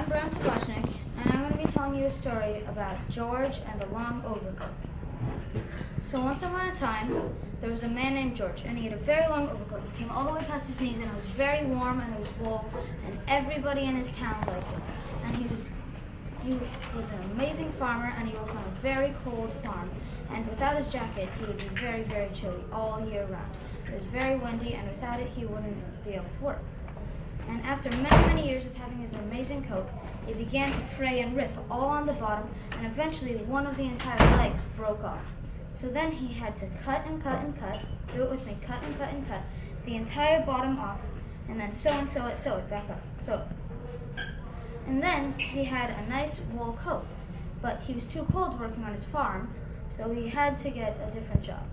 I'm Bram GeorgeAndTheLongOvercoat, and I'm going to be telling you a story about George and the long overcoat. So once upon a time, there was a man named George, and he had a very long overcoat. It came all the way past his knees, and it was very warm, and it was wool, and everybody in his town liked it. And he was an amazing farmer, and he worked on a very cold farm. And without his jacket, he would be very, very chilly all year round. It was very windy, and without it, he wouldn't be able to work. And after many, many years of having his amazing coat, it began to fray and rip all on the bottom, and eventually one of the entire legs broke off. So then he had to cut and cut and cut, do it with me, cut and cut and cut, the entire bottom off, and then sew it back up, sew it. And then he had a nice wool coat, but he was too cold working on his farm, so he had to get a different job.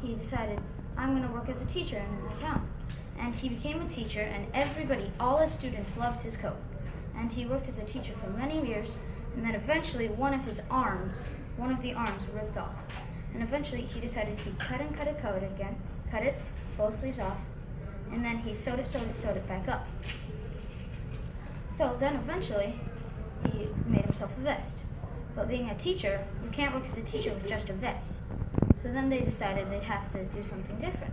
He decided, I'm going to work as a teacher in my town. And he became a teacher, and everybody, all his students, loved his coat. And he worked as a teacher for many years, and then eventually one of the arms ripped off. And eventually he decided he'd cut and cut a coat again, cut it, both sleeves off, and then he sewed it back up. So then eventually he made himself a vest. But being a teacher, you can't work as a teacher with just a vest. So then they decided they'd have to do something different.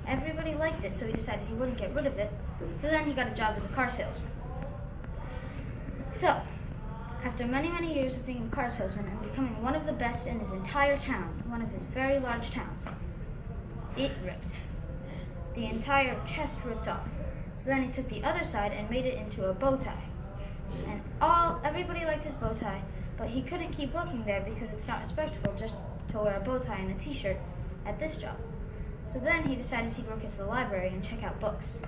Everybody liked it, so he decided he wouldn't get rid of it. So then he got a job as a car salesman. So, after many, many years of being a car salesman and becoming one of the best in his entire town, one of his very large towns, it ripped. The entire chest ripped off. So then he took the other side and made it into a bow tie. And everybody liked his bow tie, but he couldn't keep working there because it's not respectful just to wear a bow tie and a t-shirt at this job. So then he decided he'd work at the library and check out books.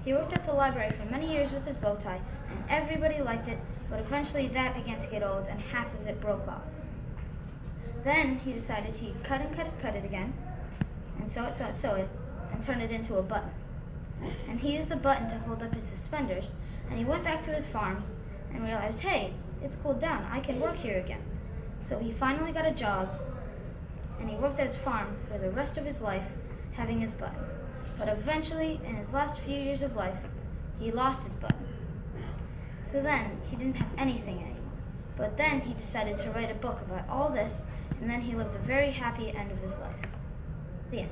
He worked at the library for many years with his bow tie, and everybody liked it, but eventually that began to get old and half of it broke off. Then he decided he'd cut it again, and sew it, and turn it into a button. And he used the button to hold up his suspenders, and he went back to his farm and realized, hey, it's cooled down, I can work here again. So he finally got a job, and he worked at his farm for the rest of his life, having his button. But eventually, in his last few years of life, he lost his button. So then, he didn't have anything anymore. But then he decided to write a book about all this, and then he lived a very happy end of his life. The end.